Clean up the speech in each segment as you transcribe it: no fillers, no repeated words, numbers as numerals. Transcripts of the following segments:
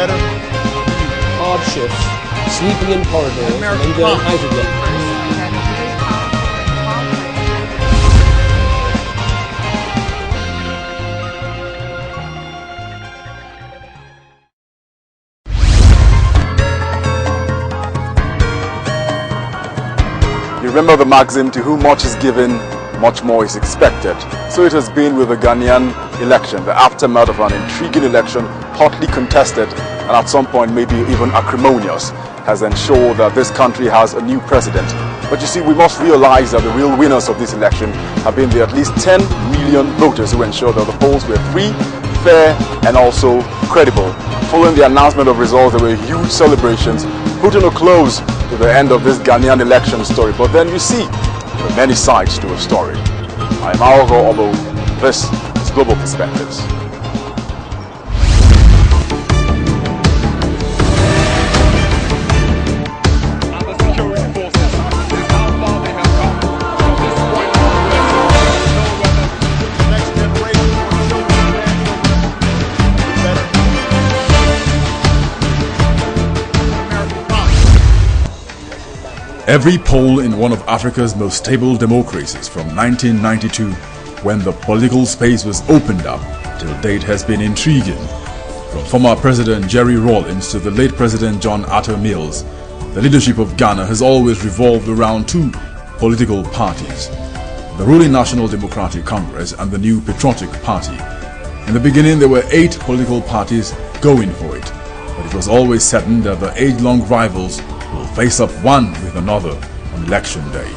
better? Hard shifts, sleeping in corridors, and enjoying hydrogen. You remember the maxim, to whom much is given, much more is expected. So it has been with the Ghanaian election, the aftermath of an intriguing election, hotly contested and at some point maybe even acrimonious, has ensured that this country has a new president. But you see, we must realize that the real winners of this election have been the at least 10 million voters who ensured that the polls were free, fair and also credible. Following the announcement of results, there were huge celebrations, putting a close to the end of this Ghanaian election story. But then you see, there are many sides to a story. I'm Aogo Obo. This is Global Perspectives. Every poll in one of Africa's most stable democracies from 1992, when the political space was opened up, till date has been intriguing. From former President Jerry Rawlings to the late President John Atta Mills, the leadership of Ghana has always revolved around two political parties: the ruling National Democratic Congress and the new Patriotic Party. In the beginning, there were 8 political parties going for it, but it was always certain that the age-long rivals will face up one with another on election day.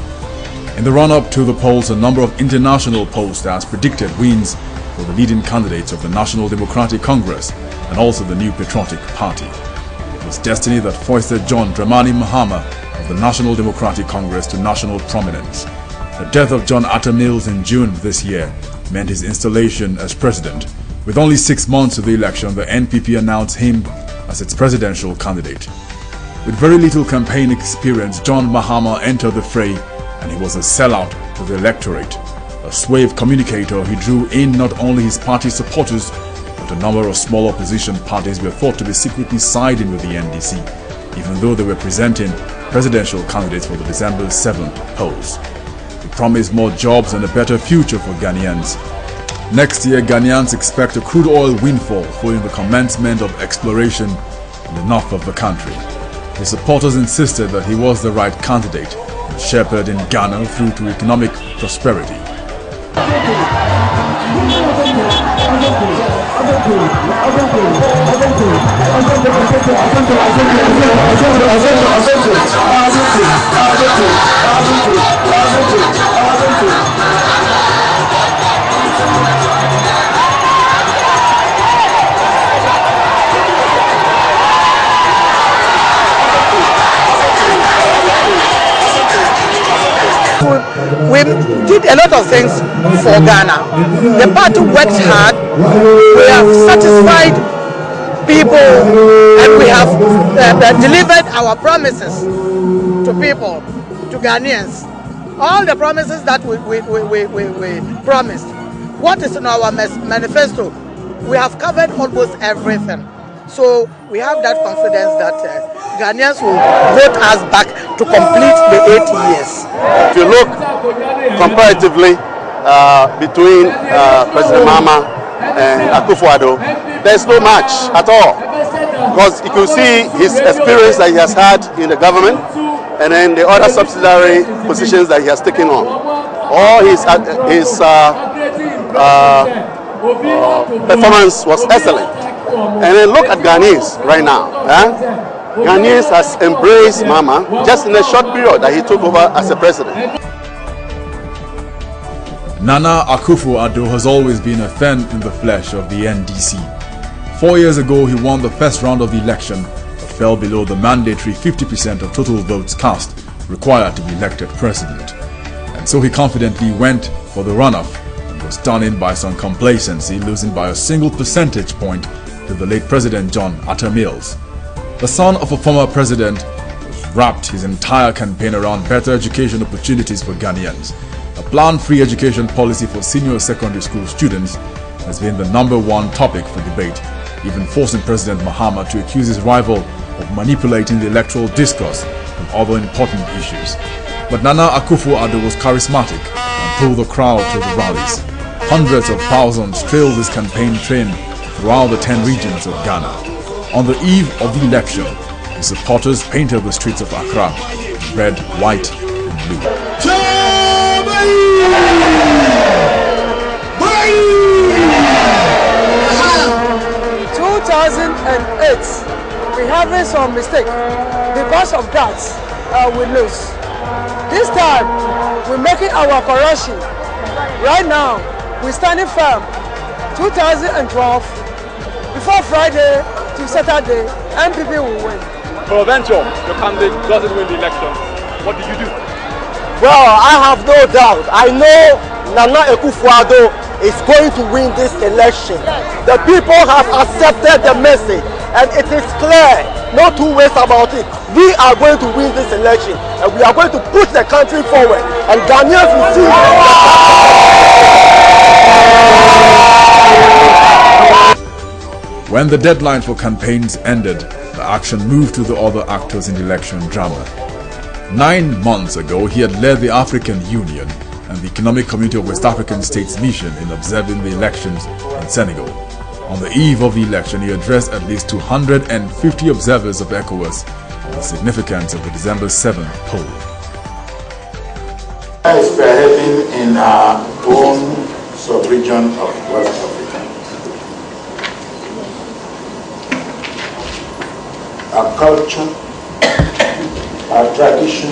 In the run-up to the polls, a number of international pollsters predicted wins for the leading candidates of the National Democratic Congress and also the new Patriotic Party. It was destiny that foisted John Dramani Mahama of the National Democratic Congress to national prominence. The death of John Atta Mills in June this year meant his installation as president. With only 6 months to the election, the NPP announced him as its presidential candidate. With very little campaign experience, John Mahama entered the fray, and he was a sellout to the electorate. A suave communicator, he drew in not only his party supporters, but a number of small opposition parties were thought to be secretly siding with the NDC, even though they were presenting presidential candidates for the December 7th polls. He promised more jobs and a better future for Ghanaians. Next year, Ghanaians expect a crude oil windfall following the commencement of exploration in the north of the country. His supporters insisted that he was the right candidate and shepherding Ghana through to economic prosperity. We did a lot of things for Ghana. The party worked hard. We have satisfied people and we have delivered our promises to people, to Ghanaians. All the promises that we promised. What is in our manifesto? We have covered almost everything. So we have that confidence that Ghanaians will vote us back to complete the 8 years. If you look comparatively between President Mahama and Akufo-Addo, there's no match at all. Because you can see his experience that he has had in the government and then the other subsidiary positions that he has taken on. All his performance was excellent. And then look at Ghanaians right now. Ghanaians has embraced Mahama just in a short period that he took over as a president. Nana Akufo-Addo has always been a thorn in the flesh of the NDC. 4 years ago, he won the first round of the election, but fell below the mandatory 50% of total votes cast required to be elected president. And so he confidently went for the runoff and was done in by some complacency, losing by a single percentage point to the late President John Atta Mills. The son of a former president wrapped his entire campaign around better education opportunities for Ghanaians. A planned free education policy for senior secondary school students has been the #1 topic for debate, even forcing President Mahama to accuse his rival of manipulating the electoral discourse from other important issues. But Nana Akufo-Addo was charismatic and pulled the crowd to the rallies. Hundreds of thousands trailed his campaign train throughout the 10 regions of Ghana. On the eve of the election, his supporters painted the streets of Accra red, white, and blue. 2008, we're having some mistake. Because of that, we lose. This time, we're making our correction. Right now, we're standing firm. 2012, before Friday to Saturday, MPP will win. Peradventure, your candidate doesn't win the election. What do you do? Well, I have no doubt. I know Nana Akufo-Addo is going to win this election. The people have accepted the message, and it is clear, no two ways about it. We are going to win this election, and we are going to push the country forward, and Ghanaians will see. When the deadline for campaigns ended, the action moved to the other actors in the election drama. 9 months ago, he had led the African Union and the Economic Community of West African States mission in observing the elections in Senegal. On the eve of the election, he addressed at least 250 observers of ECOWAS on the significance of the December 7th poll. We are spearheading in our own sub-region of West Africa. Our culture, our tradition,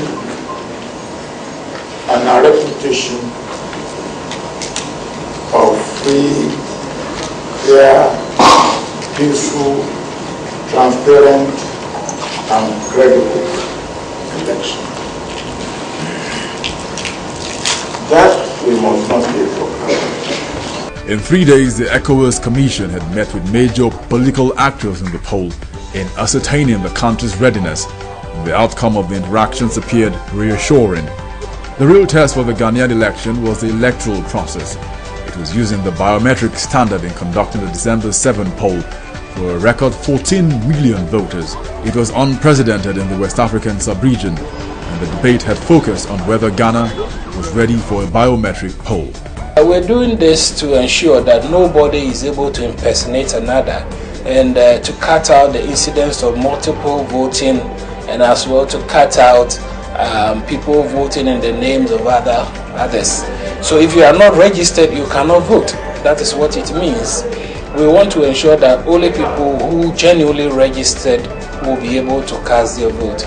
and our reputation of free, fair, peaceful, transparent, and credible election. That we must not take for granted. In 3 days, the ECOWAS Commission had met with major political actors in the poll in ascertaining the country's readiness. The outcome of the interactions appeared reassuring. The real test for the Ghanaian election was the electoral process. It was using the biometric standard in conducting the December 7 poll for a record 14 million voters. It was unprecedented in the West African sub-region, and the debate had focused on whether Ghana was ready for a biometric poll. We're doing this to ensure that nobody is able to impersonate another, and to cut out the incidence of multiple voting, and as well to cut out people voting in the names of others. So if you are not registered, you cannot vote. That is what it means. We want to ensure that only people who genuinely registered will be able to cast their vote.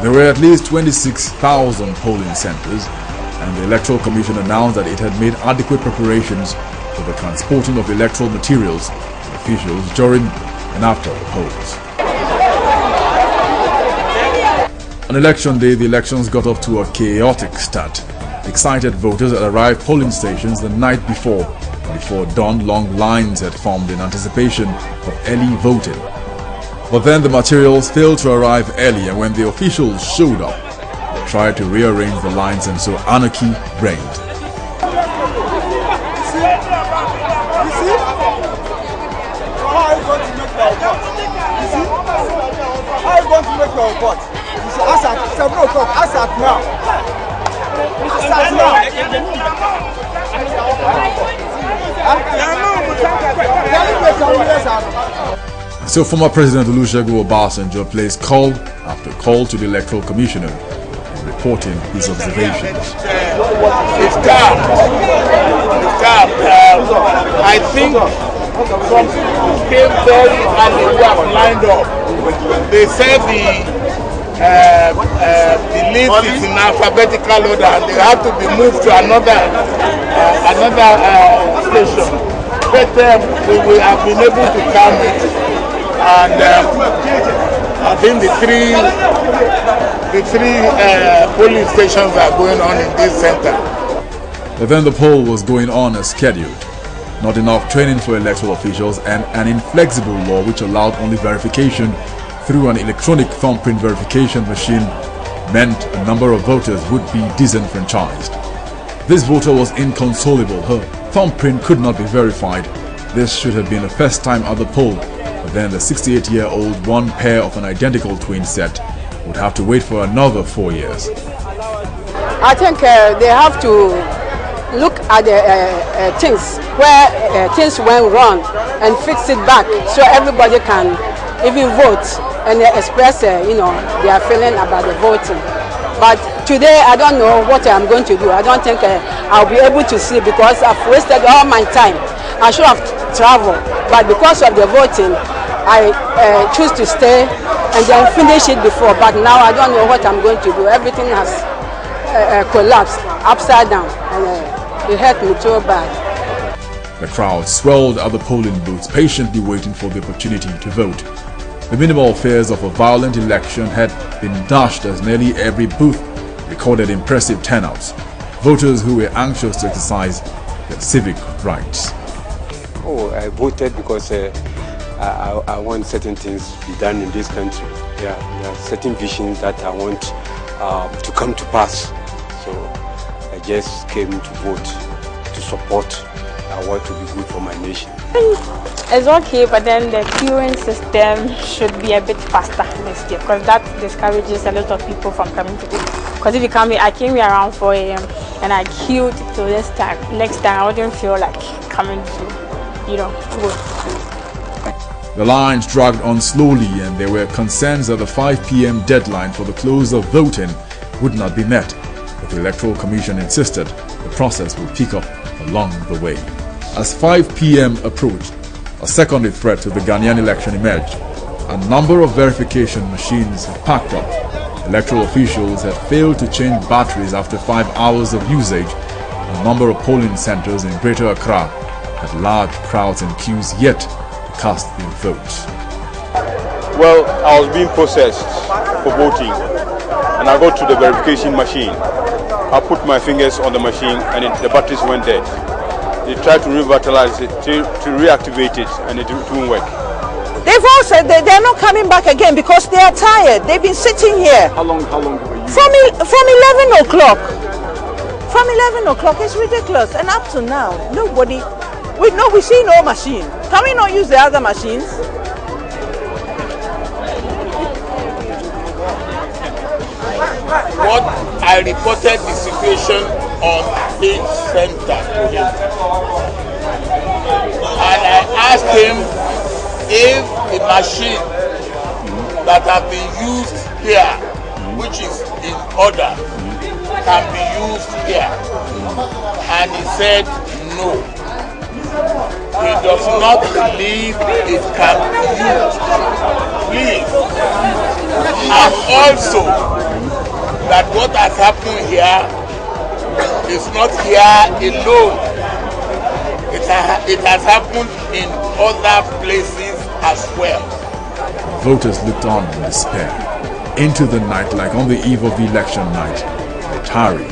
There were at least 26,000 polling centers, and the Electoral Commission announced that it had made adequate preparations for the transporting of electoral materials to officials during and after the polls. On election day, the elections got off to a chaotic start. Excited voters had arrived polling stations the night before. Before dawn, long lines had formed in anticipation of early voting. But then the materials failed to arrive early, and when the officials showed up, they tried to rearrange the lines, and so anarchy reigned. So former President Olusegun Obasanjo placed call after call to the Electoral Commissioner in reporting his observations. It's dark. I think some people came very early who have lined up. They said the list is in alphabetical order and they have to be moved to another station. But we have been able to calm it. And I think the three polling stations are going on in this center. But then the poll was going on as scheduled. Not enough training for electoral officials, and an inflexible law which allowed only verification through an electronic thumbprint verification machine meant a number of voters would be disenfranchised. This voter was inconsolable. Her thumbprint could not be verified, This should have been the first time at the poll, but then the 68-year-old one pair of an identical twin set would have to wait for another 4 years. I think they have to look at the things where things went wrong and fix it back so everybody can even vote and express their feeling about the voting. But today I don't know what I'm going to do. I don't think I'll be able to see because I've wasted all my time. I should have traveled, but because of the voting, I choose to stay and then finish it before. But now I don't know what I'm going to do. Everything has collapsed upside down, and it hurt me so bad. The crowd swelled at the polling booths, patiently waiting for the opportunity to vote. The minimal fears of a violent election had been dashed as nearly every booth recorded impressive turnouts. Voters who were anxious to exercise their civic rights. Oh, I voted because I want certain things to be done in this country. There are certain visions that I want to come to pass. So I just came to vote to support what will be good for my nation. It's okay, but then the queuing system should be a bit faster next year because that discourages a lot of people from coming to vote. Because if you come here, I came here around 4 a.m. and I queued till this time. Next time I wouldn't feel like coming to vote. The lines dragged on slowly and there were concerns that the 5 p.m. deadline for the close of voting would not be met, but the Electoral Commission insisted the process would pick up along the way. As 5 p.m. approached, a secondary threat to the Ghanaian election emerged. A number of verification machines had packed up. Electoral officials had failed to change batteries after 5 hours of usage. A number of polling centers in Greater Accra had large crowds and queues yet to cast their votes. Well, I was being processed for voting and I got to the verification machine. I put my fingers on the machine and the batteries went dead. They tried to revitalize it, to reactivate it, and it won't work. They've all said they're not coming back again because they are tired. They've been sitting here. How long were you? From 11 o'clock. From 11 o'clock, it's ridiculous. And up to now, nobody, we see no machine. Can we not use the other machines? What I reported the situation on each center to him. And I asked him if the machine that have been used here, which is in order, can be used here. And he said no. He does not believe it can be used. Please. And also that what has happened here is not here alone. It has happened in other places as well. Voters looked on in despair. Into the night, like on the eve of the election night, they tarry.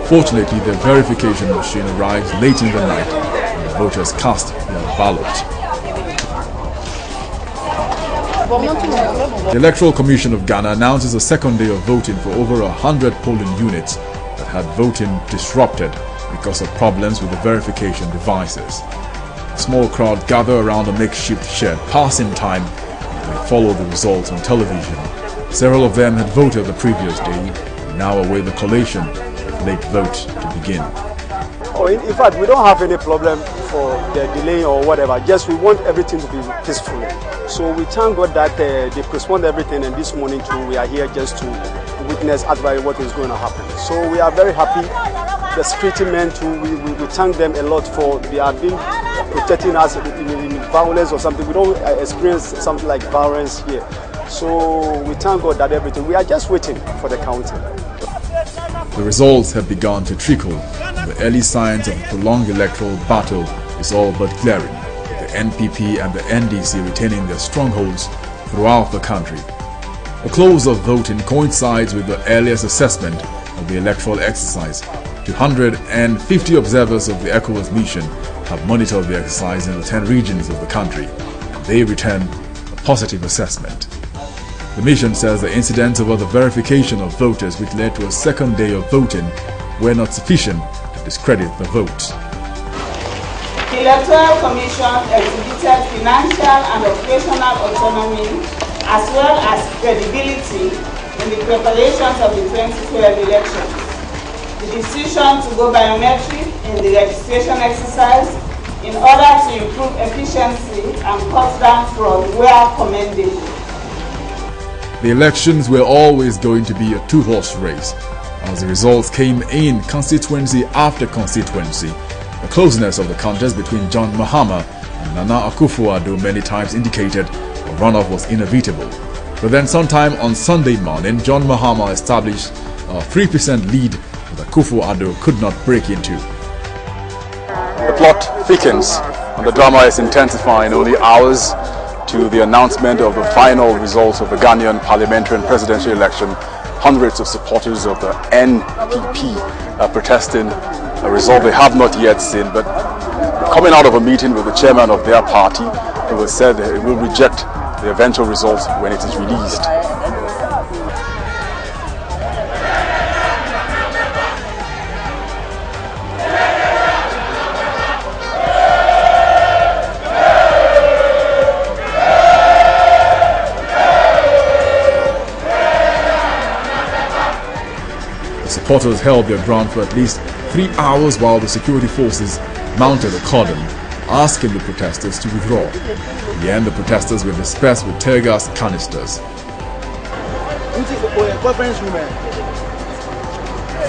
Fortunately, the verification machine arrives late in the night and the voters cast their ballot. The Electoral Commission of Ghana announces a second day of voting for over 100 polling units that had voting disrupted because of problems with the verification devices. A small crowd gather around a makeshift shed, passing time, and they follow the results on television. Several of them had voted the previous day and now await the collation of late vote to begin. In fact, we don't have any problem for the delay or whatever. Just we want everything to be peaceful. So we thank God that they postponed everything, and this morning too we are here just to witness advise what is going to happen. So we are very happy. The security men too, we thank them a lot for they have been protecting us in violence or something. We don't experience something like violence here. So we thank God that everything. We are just waiting for the counting. The results have begun to trickle. The early signs of a prolonged electoral battle is all but glaring, with the NPP and the NDC retaining their strongholds throughout the country. The close of voting coincides with the earliest assessment of the electoral exercise. 250 observers of the ECOWAS mission have monitored the exercise in the 10 regions of the country. They return a positive assessment. The mission says the incidents over the verification of voters which led to a second day of voting were not sufficient to discredit the vote. The Electoral Commission exhibited financial and operational autonomy as well as credibility in the preparations of the 2012 elections. The decision to go biometric in the registration exercise in order to improve efficiency and cut down fraud were commendable. The elections were always going to be a two-horse race, as the results came in constituency after constituency. The closeness of the contest between John Mahama and Nana Akufo-Addo many times indicated a runoff was inevitable. But then sometime on Sunday morning, John Mahama established a 3% lead that Akufo-Addo could not break into. The plot thickens and the drama is intensifying only hours to the announcement of the final results of the Ghanaian parliamentary and presidential election. Hundreds of supporters of the NPP are protesting a result they have not yet seen, but coming out of a meeting with the chairman of their party, who has said that it will reject the eventual results when it is released. Supporters held their ground for at least 3 hours while the security forces mounted a cordon, asking the protesters to withdraw. In the end, the protesters were dispersed with tear gas canisters.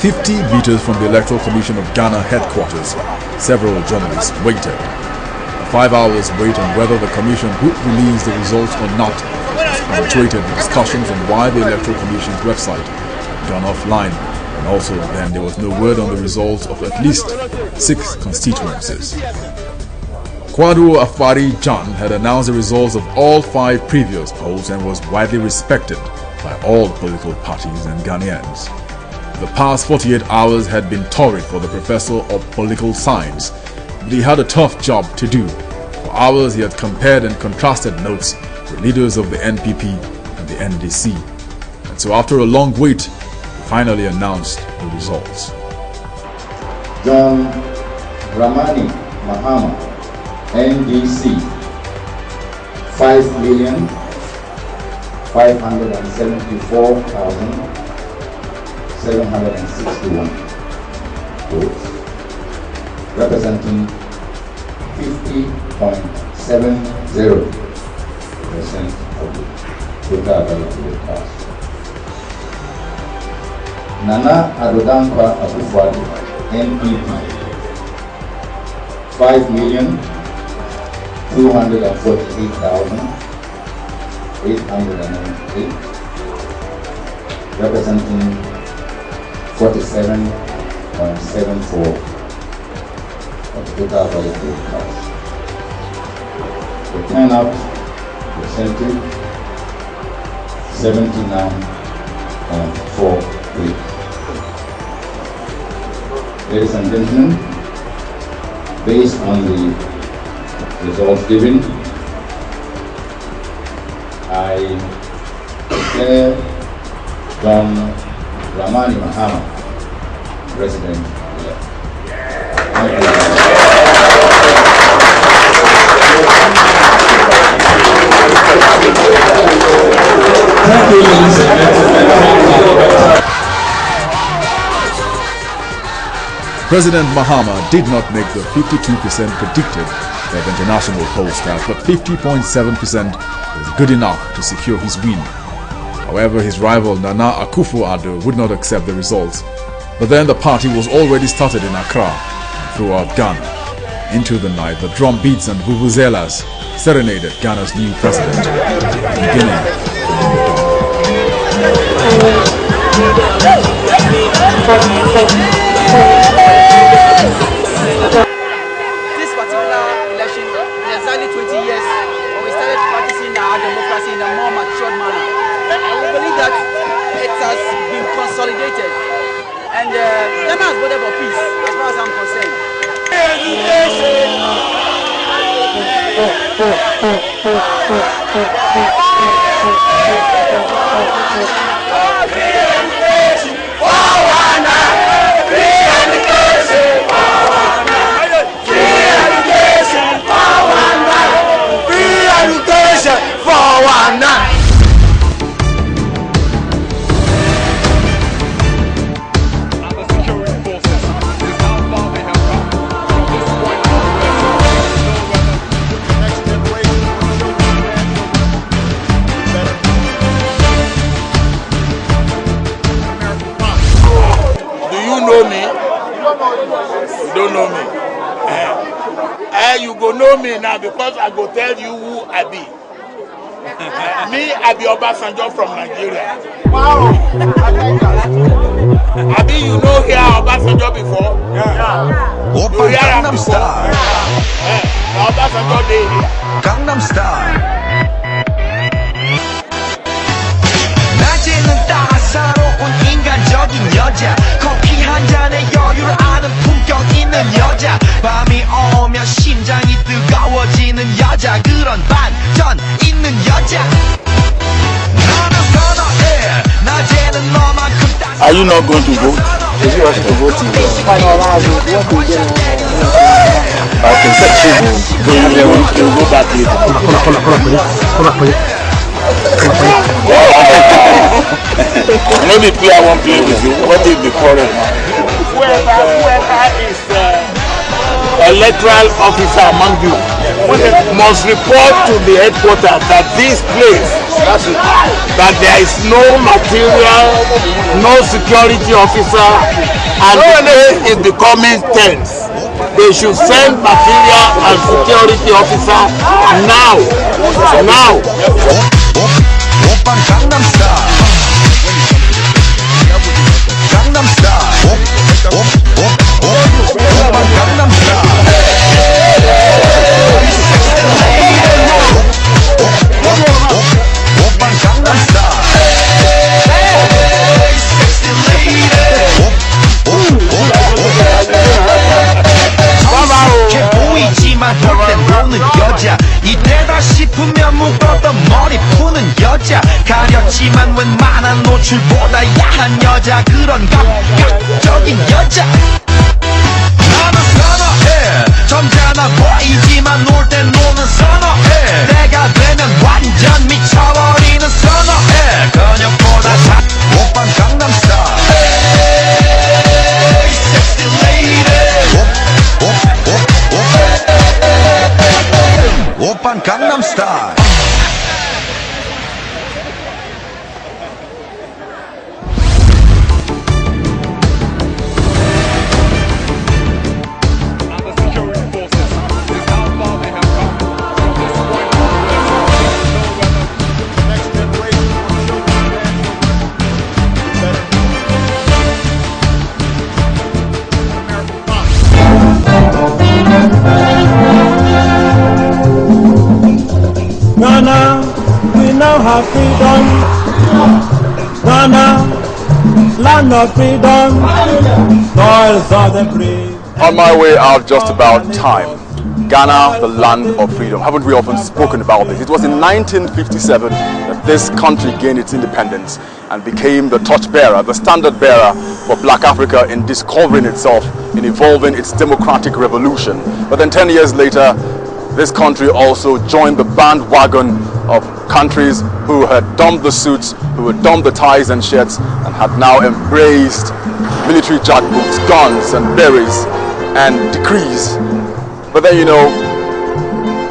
50 meters from the Electoral Commission of Ghana headquarters, several journalists waited. A 5 hours wait on whether the commission would release the results or not punctuated the discussions on why the Electoral Commission's website had gone offline. And also then there was no word on the results of at least 6 constituencies. Kwadwo Afari John had announced the results of all 5 previous polls and was widely respected by all political parties and Ghanaians. The past 48 hours had been torrid for the professor of political science, but he had a tough job to do. For hours he had compared and contrasted notes with leaders of the NPP and the NDC. And so after a long wait, finally announced the results. John Dramani Mahama, NDC, 5,574,761 votes, representing 50.70% of the total available cast. Nana Addo Akufo-Addo, NPP, 5,248,898, representing 47.74% of the total available cast. The turnout percentage 79.43%. Ladies and gentlemen, based on the results given, I declare John Dramani Mahama President-elect. Thank you. Thank you, ladies and gentlemen. President Mahama did not make the 52% predicted by the international pollsters, but 50.7% was good enough to secure his win. However, his rival Nana Akufo-Addo would not accept the results. But then the party was already started in Accra and throughout Ghana. Into the night, the drum beats and vuvuzelas serenaded Ghana's new president, beginning This particular election is exactly 20 years when we started practicing our democracy in a more matured manner. And we believe that it has been consolidated. And Ghana has voted for peace, as far as I'm concerned. Free education! you know me? You don't know me. You go know me now because I go tell you who I be. Me, I be Obasanjo from Nigeria. Wow. Abi, you know here Obasanjo before? Yeah. You hear him before? Obasanjo dey here. Gangnam Style. 낮에는 따사로운 인간적인 여자. 커피 한 잔에 여유를 아는 품격 있는 여자. 밤이 오면 심장이 뜨거워지는 여자. 그런 반전 있는 여자. 너는 선호해. 낮에는 너만큼 Are you not going to vote? If you want to vote, you will. I can set you to go back later. Maybe play I won't play with you. What is the problem? Whoever is electoral officer among you must report to the headquarters that this place, that there is no material, no security officer, and the place is becoming tense. They should send material and security officer now. Gangnam Style. Gangnam Style. Gangnam Style. Gangnam Style. Sexy lady. 보이지만 볼 땐 보는 여자. 이때다 싶으면 묶었던 머리 푸는 여자. 가렸지만 웬만한 노출보다 야한 여자. 그런 감각적인 여자. 나는 선호해. 점잖아 보이지만 놀 땐 노는 선호해. 내가 되면 완전 미쳐버리는 선호해. 근육보다 오빤 강남 스타일. Sexy lady. 오빤 강남 스타일. Ghana, we now have freedom. Ghana, land of freedom. Toils of the brave. On my way out, just about time. Ghana, the land of freedom. Haven't we often spoken about this? It was in 1957 that this country gained its independence and became the torchbearer, the standard bearer for Black Africa in discovering itself, in evolving its democratic revolution. But then 10 years later, this country also joined the bandwagon of countries who had dumped the suits, who had dumped the ties and shirts, and had now embraced military jackboots, guns and berries and decrees. But then, you know,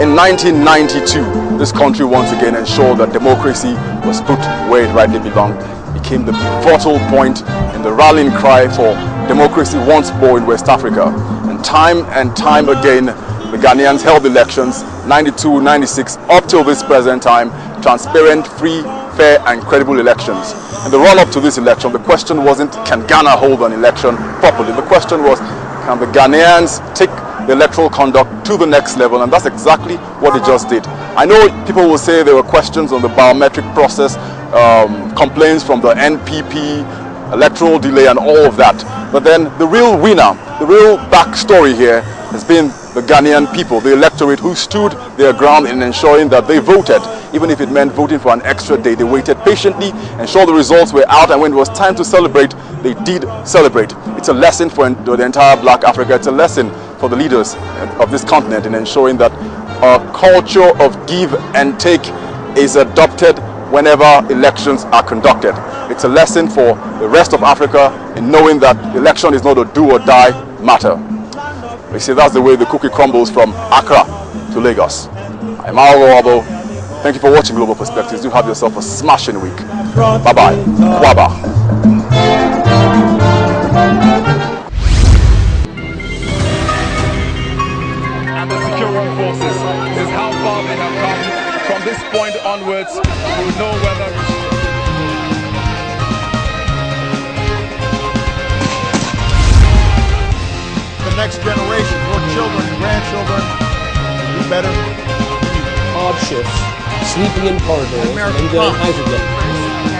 in 1992, this country once again ensured that democracy was put where it rightly belonged. It became the pivotal point in the rallying cry for democracy once more in West Africa. And time again, the Ghanaians held elections, 92, 96, up till this present time, transparent, free, fair and credible elections. In the run-up to this election, the question wasn't, can Ghana hold an election properly? The question was, can the Ghanaians take the electoral conduct to the next level? And that's exactly what they just did. I know people will say there were questions on the biometric process, complaints from the NPP, electoral delay and all of that. But then the real winner, the real backstory here has been the Ghanaian people, the electorate, who stood their ground in ensuring that they voted. Even if it meant voting for an extra day, they waited patiently, ensured the results were out, and when it was time to celebrate, they did celebrate. It's a lesson for the entire Black Africa. It's a lesson for the leaders of this continent in ensuring that a culture of give and take is adopted whenever elections are conducted. It's a lesson for the rest of Africa in knowing that election is not a do or die matter. We see that's the way the cookie crumbles from Accra to Lagos. I'm Mauro Abo. Thank you for watching Global Perspectives. Do have yourself a smashing week. Bye-bye. Kwaba. onwards, we'll know whether the next generation, your children and grandchildren, will be better. Hardships, sleeping in corridors, and enjoying hydrogen.